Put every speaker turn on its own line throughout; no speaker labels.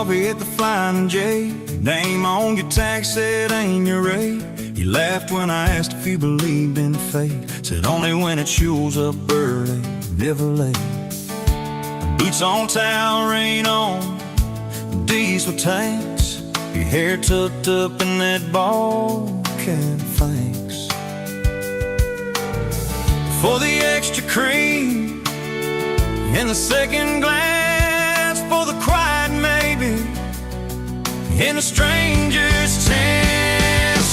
coffee at the Flying J. Name on your tag said ain't your rate. He laughed when I asked if he believed in fate. Said only when it shows up early, never late. Boots on, towel, rain on, diesel tanks. Your hair tucked up in that ball cap, thanks. For the extra cream and the second glass, for the quiet maybe in a stranger's tent.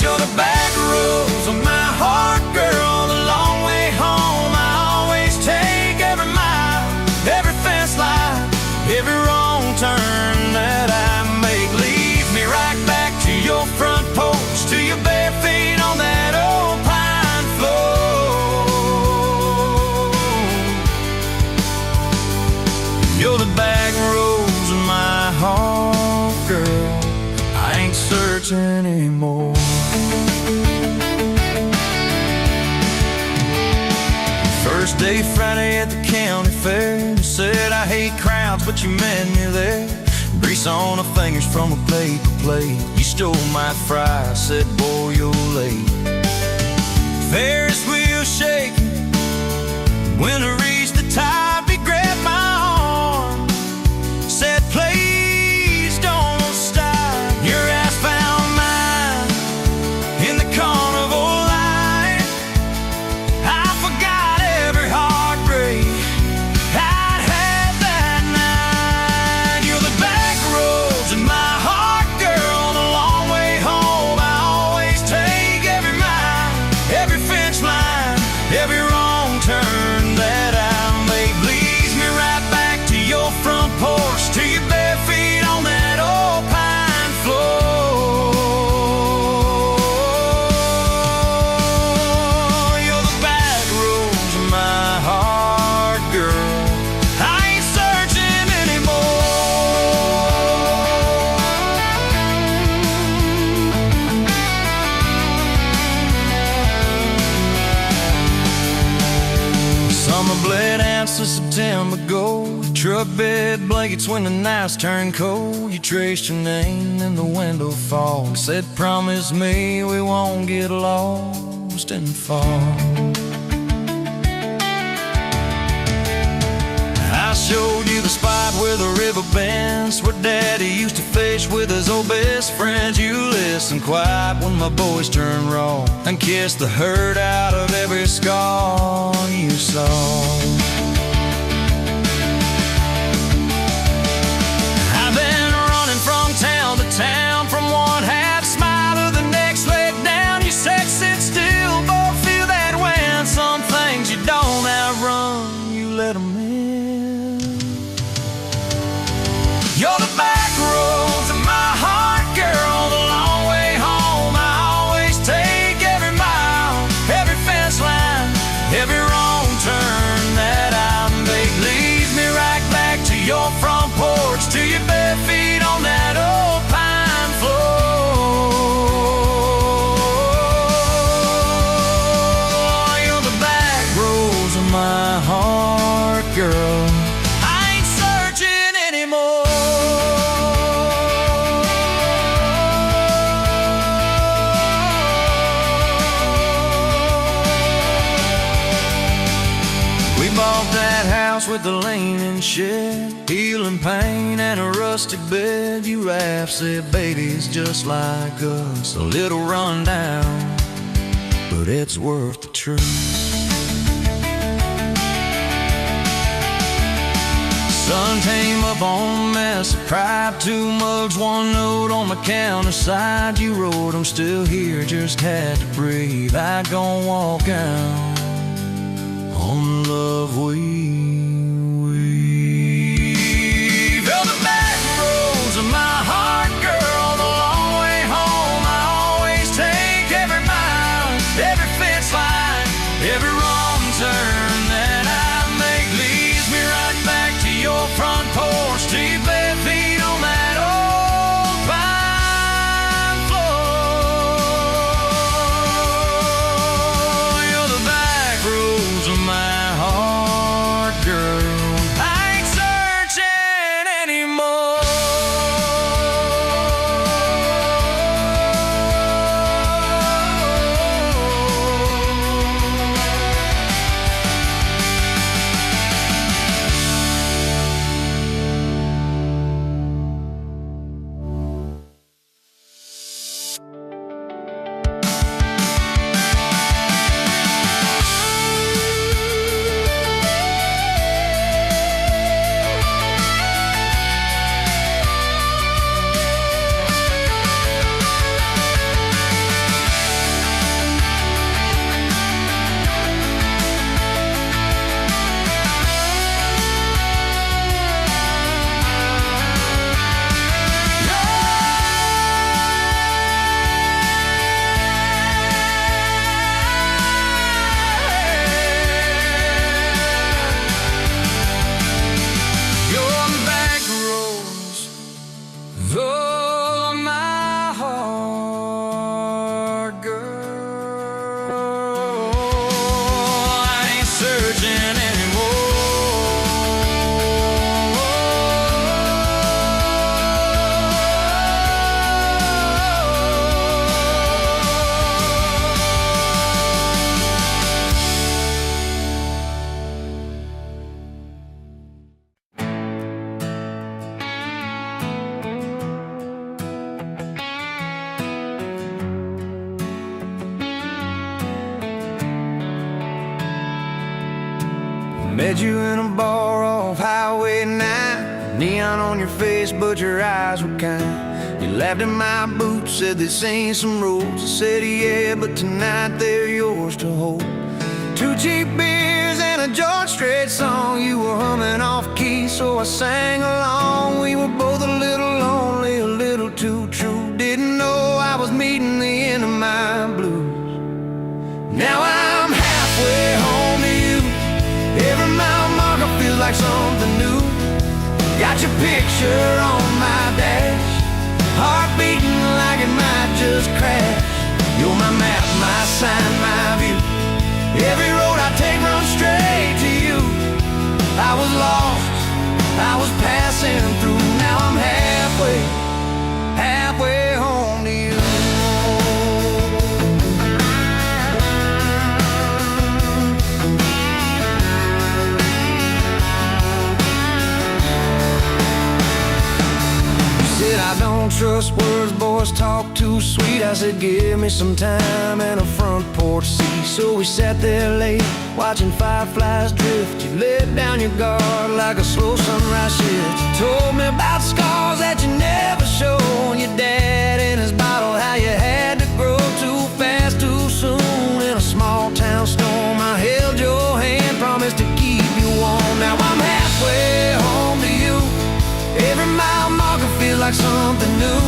You're the back roads of my heart, girl, the long way home. I always take every mile, every fence line, every wrong turn that I make. Leave me right back to your front porch, to your bare feet on that old pine floor. You're the back roads of my heart, girl, I ain't searching anymore. First day Friday at the county fair. You said I hate crowds, but you met me there. Grease on the fingers from a paper plate. You stole my fry, said boy you're late. Ferris wheel shaking. When I reached the top, he grabbed my arm, said please don't stop. Your ass found mine in the carnival line. I forgot every heartbreak I'd had that night. You're the back roads in my heart, girl, the long way home. I always take every mile, every fence line, every wrong turn that I make. Leads me right back to your front porch, to your bare feet on that old pine floor. You're the back roads of my heart, girl, I ain't searching anymore. Summer bled out to September gold. Truck bed blankets when the nights turn cold. You traced your name in the window fog, said promise me we won't get lost in the fall. I showed you the spot where the river bends, where Daddy used to fish with his old best friends. You listened quiet when my boys turned raw, and kissed the hurt out of every scar you saw. I've been running from town to town, from one half smile to the next leg down. You said sit still, both feel that when some things you don't outrun, you let them in. You're the back roads of my heart, girl, the long way home. I always take every mile, every fence line, every wrong turn that I make. Leads me right back to your front porch, to your bare feet on that old pine floor. You're the back roads of my heart, girl, I ain't searching anymore. We bought that house with the leaning shed, healing pain and a rustic bed. You laughed, said baby's just like us, a little run down, but it's worth the trip. Sun came up on a mess of pipe, 2 mugs, 1 note on the counter side. You wrote, I'm still here, just had to breathe. I gon' walk out on the love we weave. You're the back roads of my heart, girl, the long way home. I always take every mile, every fence line, every wrong turn that I make. Leads me right back to your front porch, to your bare feet on that old pine floor. You're the back Met you in a bar off Highway 9. Neon on your face, but your eyes were kind. You laughed at my boots, said this ain't some rules. I said yeah, but tonight they're yours to hold. 2 cheap beers and a George Strait song. You were humming off key, so I sang along. We were both a little lonely, a little too true. Didn't know I was meeting the end of my blues. Now I'm halfway home to you. Every mile marker feels like something new. Got your picture on my dash, heart beating like it might just crash. You're my map, my sign, my view. Every road I take runs straight to you. I was lost, I was passing through. Now I'm halfway home to you. I don't trust words, boys talk too sweet. I said give me some time and a front porch seat. So we sat there late, watching fireflies drift. You let down your guard like a slow sunrise shift. You told me about scars that you never showed. Your dad in his bottle, how you had to grow too fast, too soon. In a small town storm, I held your hand, promised to keep you warm. Now I'm halfway home to you. Every mile marker feels like something new.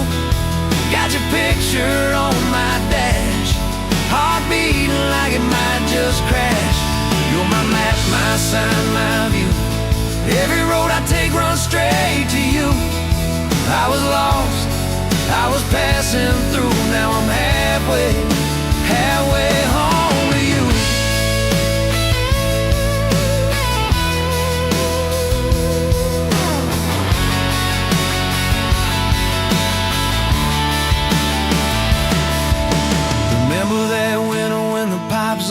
Got your picture on my dash, heart beating like it might just crash. You're my map, my sign, my view. Every road I take runs straight to you. I was lost, I was passing through. Now I'm halfway home to you.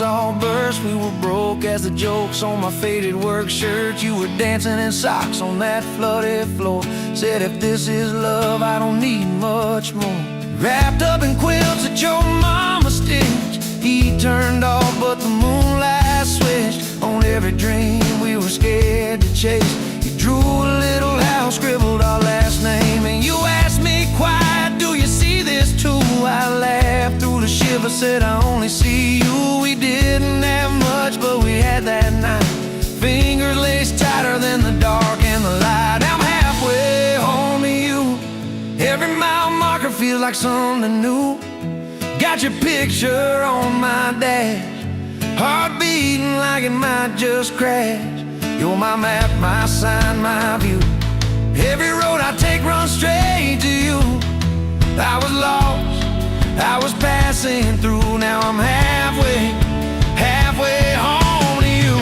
All burst, we were broke as the jokes on my faded work shirt. You were dancing in socks on that flooded floor. Said if this is love, I don't need much more. Wrapped up in quilts that your mama stitched. He turned off, but the moonlight switched on every dream we were scared to chase. You drew a little house, scribbled our last name, and you asked me quiet, do you see this too? I laughed through the shiver, said I only see you. We didn't have much, but we had that night. Fingers laced tighter than the dark and the light. I'm halfway home to you. Every mile marker feels like something new. Got your picture on my dash, heart beating like it might just crash. You're my map, my sign, my view. Every road I take runs straight to you. I was lost, I was passing through. Now I'm halfway home to you.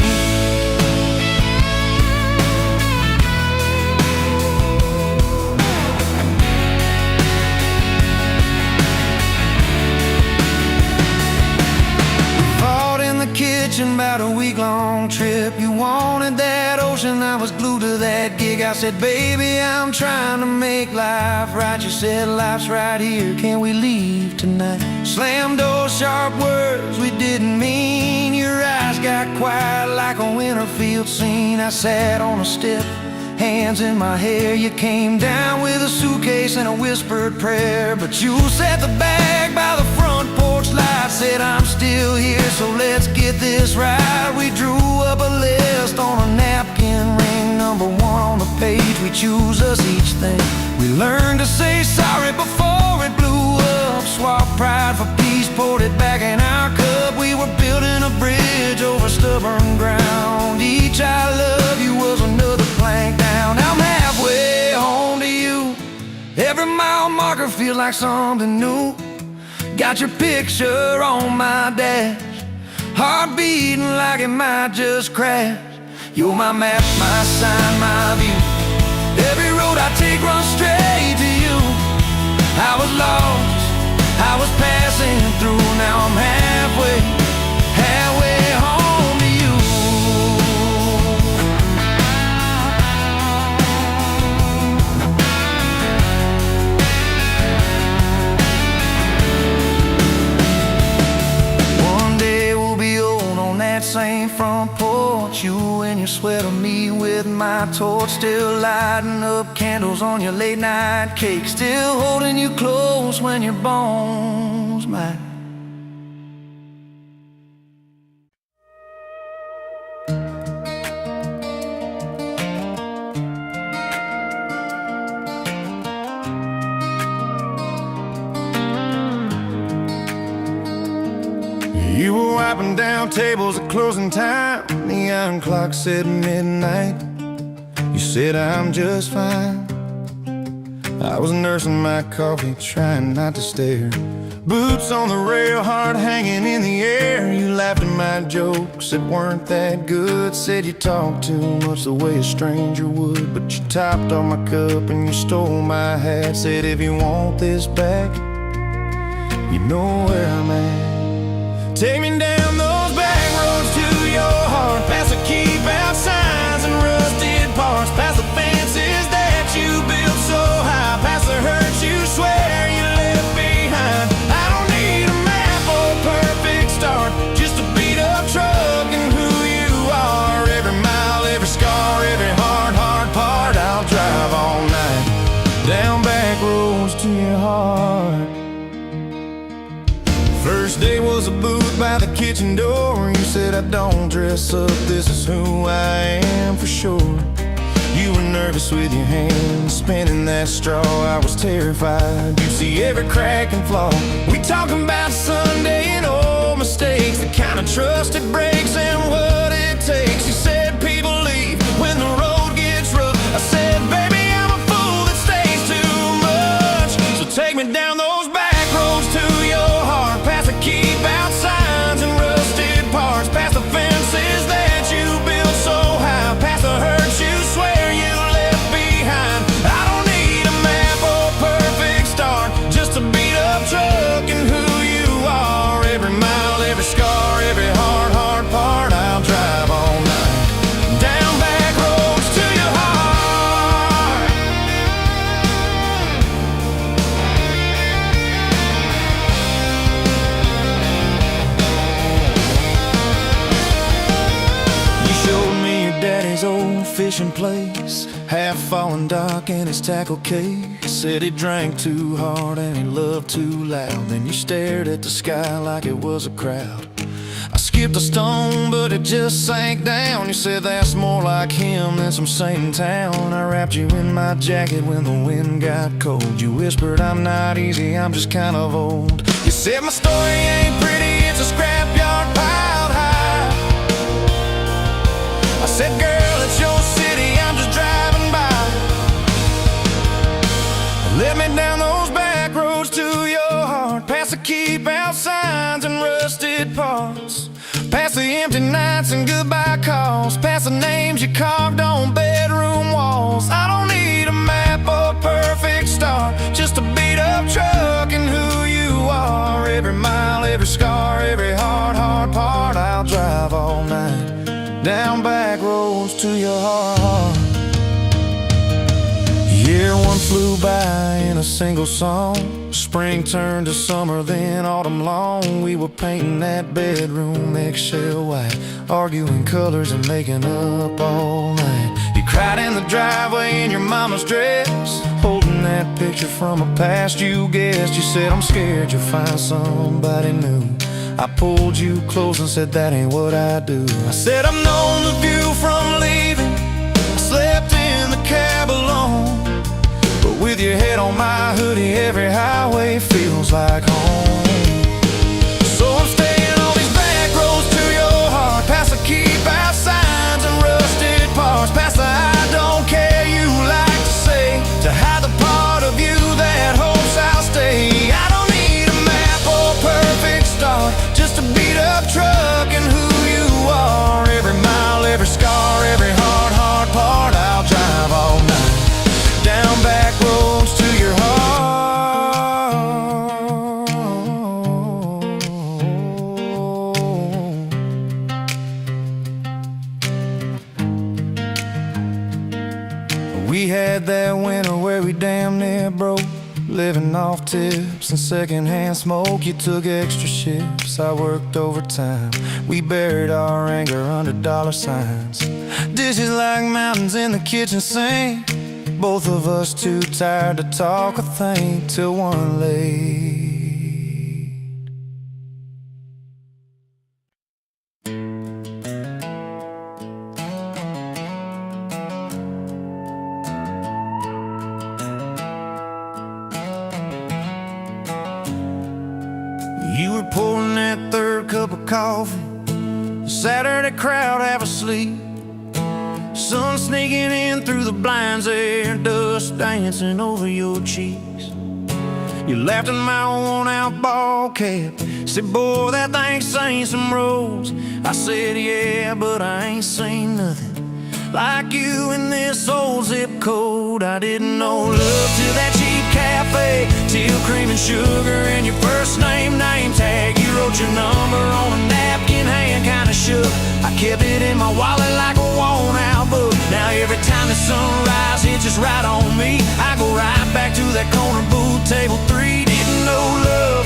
We fought in the kitchen about a week-long trip. You wanted that ocean, I was glued to that gig. I said, baby, I'm trying to make life right. You said, life's right here, can we leave tonight? Slam doors, sharp words we didn't mean. Your eyes got quiet like a winter field scene. I sat on a step, hands in my hair. You came down with a suitcase and a whispered prayer. But you set the bag by the front porch light. Said I'm still here, so let's get this right. We drew up a list on a napkin ring. Number 1 on the page, we choose us each thing. We learned to say sorry before it blew up. Swap pride for peace, poured it back in our cup. We were building a bridge over stubborn ground. Each I love you was another plank down. I'm halfway home to you. Every mile marker feels like something new. Got your picture on my dash, heart beating like it might just crash. You're my map, my sign, my view. Every road I take runs straight to you. I was lost, I was passing through. Now I'm halfway home to you. One day we'll be old on that same front porch, porch, you in your sweater, me with my torch, still lighting up candles on your late night cake, still holding you close when your bones might. You were wiping down tables at closing time. Neon clock said midnight. You said I'm just fine. I was nursing my coffee, trying not to stare. Boots on the rail, heart hanging in the air. You laughed at my jokes that weren't that good. Said you talked too much the way a stranger would. But you topped off my cup and you stole my hat. Said if you want this back, you know where I'm at. Take me down those back roads to your heart, past the keep out signs and rusted parts, past the fences that you built so high, past the hurts you swear you left behind. I don't need a map or a perfect start, just a beat up truck and who you are. Every mile, every scar, every hard part, I'll drive all night down back roads to your heart. First day was a booth by the kitchen door. You said I don't dress up, this is who I am for sure. You were nervous with your hands spinning that straw. I was terrified, you see every crack and flaw. We talking about Sunday and old mistakes, the kind of trust it breaks and what it takes. You said people leave when the road gets rough. I said baby I'm a fool that stays too much. So take me down those back roads to your heart, past the keep out signs and rusted parts, past the fences that you built so high, past the hurts you swear you left behind. I don't need a map or a perfect start, just a beat up truck and who you are. Every mile, every scar, every hard part, I'll drive all night down back roads to your heart. You showed me your daddy's old fishing place, half fallen dock in his tackle case. Said he drank too hard and he loved too loud. Then you stared at the sky like it was a crowd. I skipped a stone but it just sank down. You said that's more like him than some saint in town. I wrapped you in my jacket when the wind got cold. You whispered I'm not easy, I'm just kind of old. You said my story ain't pretty, it's a scrapyard piled high. I said girl it's your city, I'm just driving by. Let me down those back roads to your heart, past the keep out signs and rusted parts, past the empty nights and goodbye calls, past the names you carved on bedroom walls. I don't need a map or a perfect start, just a beat up truck and who you are. Every mile, every scar, every hard part, I'll drive all night down back roads to your heart. Year one flew by in a single song. Spring turned to summer, then autumn long. We were painting that bedroom eggshell white, arguing colors and making up all night. You cried in the driveway in your mama's dress, holding that picture from a past you guessed. You said I'm scared you'll find somebody new. I pulled you close and said that ain't what I do. I said I've known the view from leaving, I slept in the cab alone, but with your head on my hoodie every highway feels like home. So I'm staying on these back roads to your heart, past the keep out signs and rusted parts, past the I don't care you like to say, to hide the part of you that hopes I'll stay. I don't need a map or a perfect start, just a beat up truck and who you are. Every mile, every scar, every hard part, I'll drive all night down back roads to your heart. We had that winter where we damn near broke living off tips and secondhand smoke. You took extra shifts, I worked overtime. We buried our anger under dollar signs. Dishes like mountains in the kitchen sink. Both of us too tired to talk or think till one late. You were pouring that third cup of coffee, the Saturday crowd half asleep, sun sneaking in through the blinds there, dust dancing over your cheeks. You laughed at my worn-out ball cap, said, boy, that thing's seen some roads. I said, yeah, but I ain't seen nothing like you in this old zip code. I didn't know love till that cheap cafe, till cream and sugar and your first name tag. You wrote your number on a napkin, hand kinda shook. I kept it in my wallet like a worn-out book. Now every time the sunrise hits just right on me, I go right back to that corner booth, table 3. Didn't know love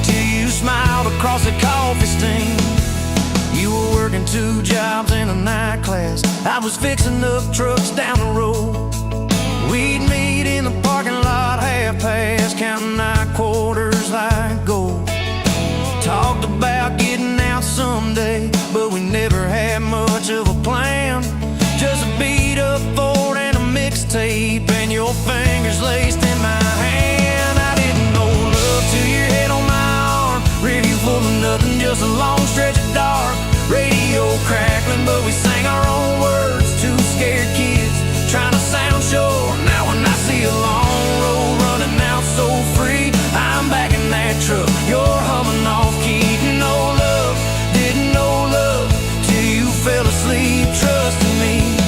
till you smiled across the coffee stain. You were working 2 jobs in a night class, I was fixing up trucks down the road. We'd meet in the parking lot half past, counting our quarters like gold. Talked about getting out someday, but we never had much of a plan. Just a beat up Ford and a mixtape, and your fingers laced in my hand. I didn't know love till your head on my arm, review full of nothing, just a long stretch of dark. Radio crackling, but we sang our own words, 2 scared kids trying to sound sure. Now when I see a long road running out so free, I'm back in that truck, you're humming off key. Didn't know love till you fell asleep trusting me.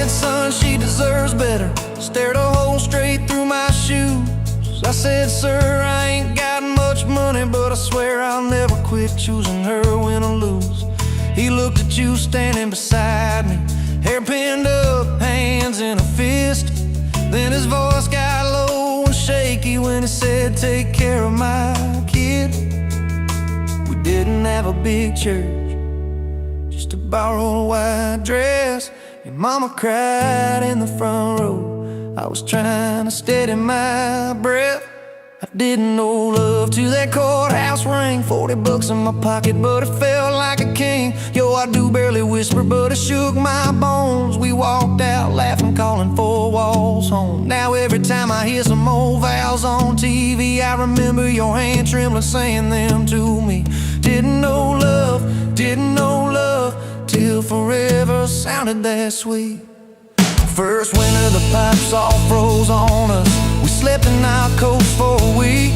Son, she deserves better. Stared a hole straight through my shoes. I said, sir, I ain't got much money, but I swear I'll never quit choosing her, win or lose. He looked at you standing beside me, hair pinned up, hands in a fist. Then his voice got low and shaky when he said, take care of my kid. We didn't have a big church, just a borrowed white dress. Your mama cried in the front row, I was trying to steady my breath. I didn't know love till that courthouse rang, 40 bucks in my pocket, but it felt like a king. Yo, I do barely whisper, but it shook my bones. We walked out laughing, calling 4 walls home. Now every time I hear some old vows on TV, I remember your hand trembling, saying them to me. Didn't know love till forever sounded that sweet. First winter the pipes all froze on us, we slept in our coats for a week.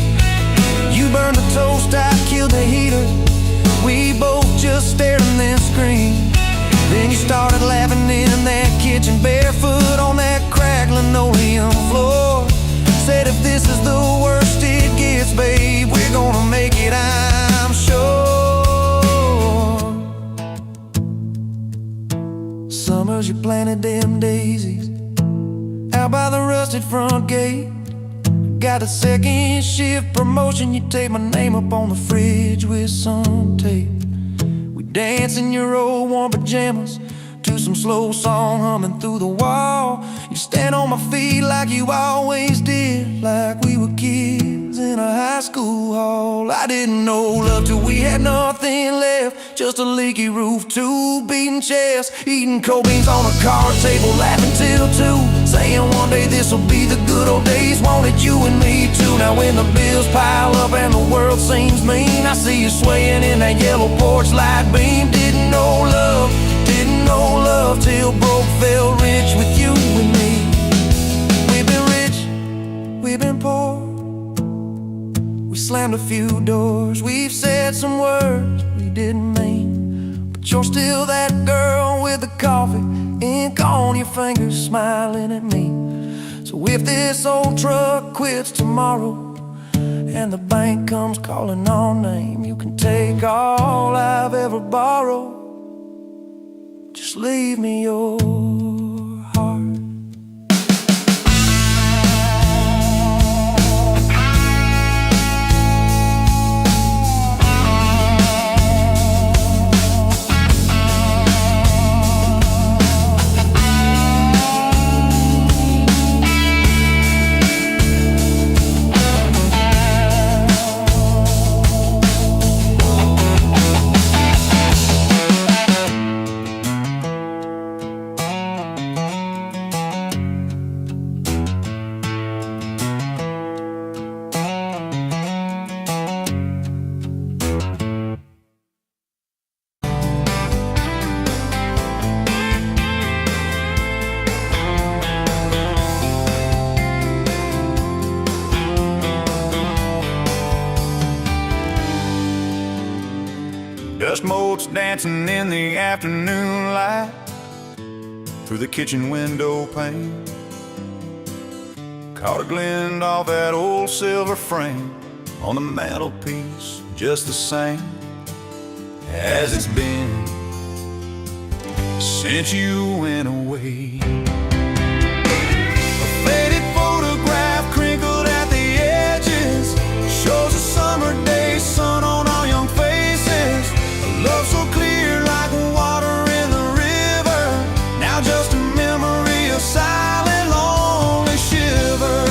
You burned the toast, I killed the heater. We both just stared and then screamed. Then you started laughing in that kitchen, barefoot on that cracked linoleum floor. Said if this is the worst it gets, babe, we're gonna make it, I'm sure. Summers you planted them daisies out by the rusted front gate. Got a second shift promotion, you tape my name up on the fridge with some tape. We dance in your old warm pajamas to some slow song humming through the wall. You stand on my feet like you always did, like we were kids in a high school hall. I didn't know love till we had nothing left, just a leaky roof, 2 beating chests, eating cold beans on a card table, laughing till 2, saying one day this'll be the good old days. Wanted you and me too. Now when the bills pile up and the world seems mean, I see you swaying in that yellow porch light beam. Didn't know love till broke fell rich with you and me. We've been rich, we've been poor, we slammed a few doors, we've said some words we didn't mean, but you're still that girl with the coffee ink on your fingers, smiling at me. So if this old truck quits tomorrow, and the bank comes calling our name. You can take all I've ever borrowed, just leave me your heart.
Dust motes dancing in the afternoon light through the kitchen window pane. Caught a glint off that old silver frame on the mantelpiece, just the same as it's been since you went away. A faded photograph crinkled at the edges shows a summer day sun on our young faces. Love so clear like water in the river, now just a memory of silent, lonely shiver.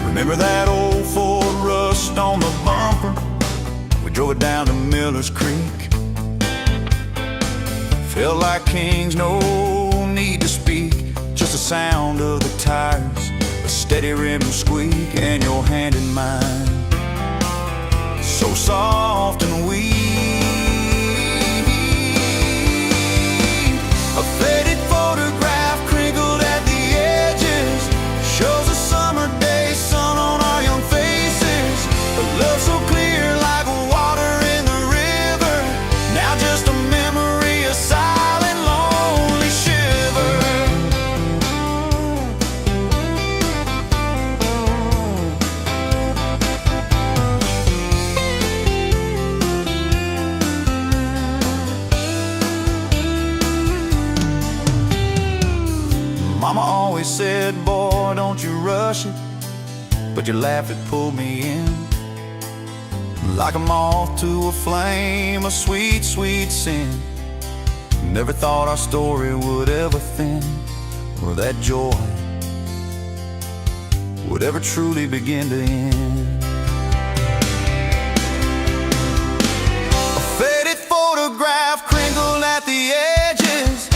Remember that old Ford rust on the bumper? We drove it down to Miller's Creek. Felt like kings, no need to speak, just the sound of the tires, a steady rim squeak, and your hand in mine, so soft and weak. A faded photograph crinkled at the edges shows a summer day sun on our young faces. A love so clear like water in the river, now just a memory, a silent, lonely shiver. Mama always said, boy, don't you rush it, but your laugh, it pulled me in like a moth to a flame, a sweet, sweet sin. Never thought our story would ever thin, or that joy would ever truly begin to end. A faded photograph crinkled at the edges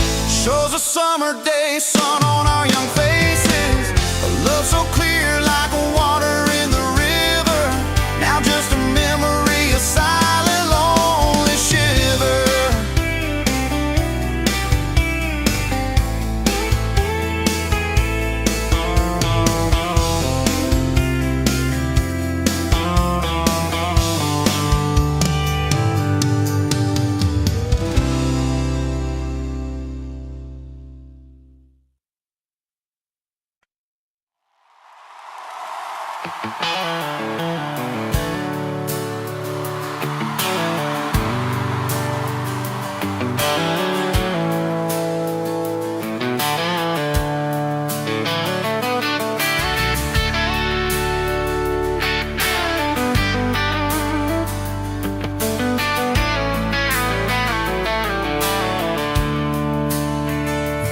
shows a summer day sun on our young faces. A love so clear like water in the river, now just a memory, a silent, lonely shiver.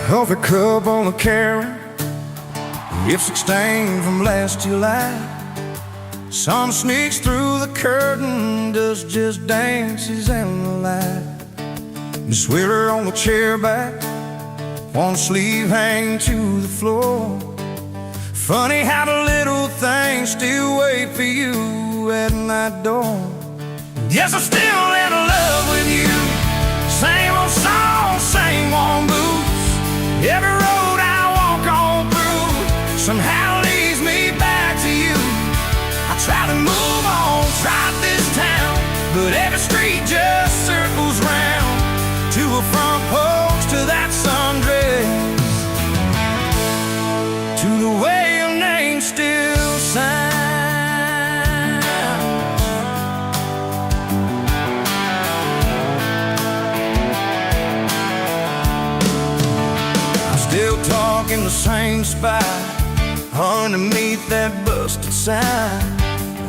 Coffee cup on the counter, gifts exchanged from last July. Sun sneaks through the curtain, dust just dances in the light. The sweater on the chair back, one sleeve hanging to the floor. Funny how the little things still wait for you at my door. Yes, I'm still in love with you. Same old song, same old blues. Every road I walk on through somehow leads me back to you. I try to move on, try this town, but every street just circles round to a front porch, to that sundress, to the way your name still the same spot underneath that busted sign.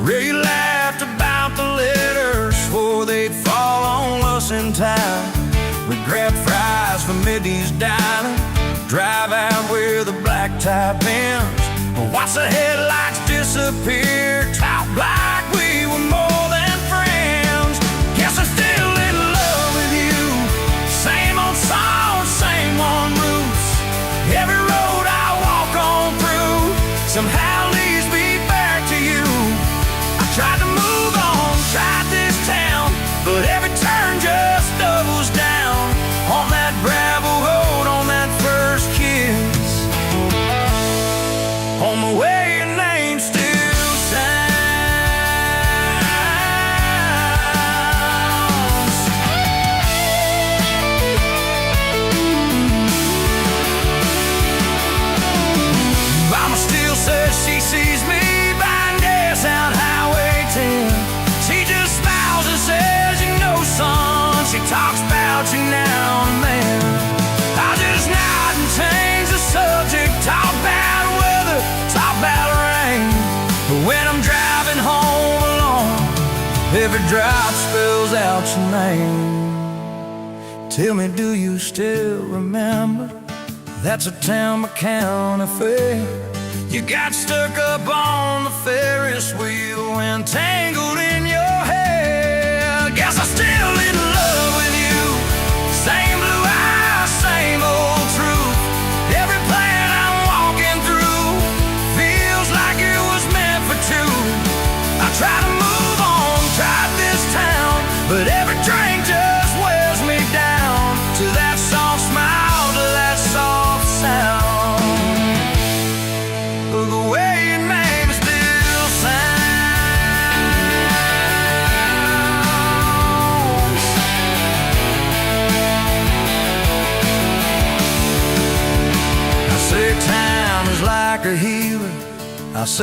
Ray laughed about the letters, swore they'd fall on us in time. We grabbed fries from Middy's Diner, drive out where the blacktop ends, watch the headlights disappear, talk like we were more than friends. Guess I'm still in love with you. Same old song, same one roots. Every road I walk on through somehow leads me back to you. I tried to move on, tried this town, but every turn just doubles down on that gravel road, on that first kiss. On the way, your name still sounds. Mama still says she sees me buying gas out Highway 10. She just smiles and says, you know, son, she talks about you now and then. I just nod and change the subject, talk about weather, talk about rain. But when I'm driving home alone, every drop spells out your name. Tell me, do you still remember? That's a town County fair. You got stuck up on the Ferris wheel and tangled in your hair. Guess I'm still in love with you. Same blue eyes, same old truth. Every plan I'm walking through feels like it was meant for two. I try to move on, tried this town, but every drink just wears me down to that soft smile, to that soft sound. The way your name still sounds. I say time is like a healer. I say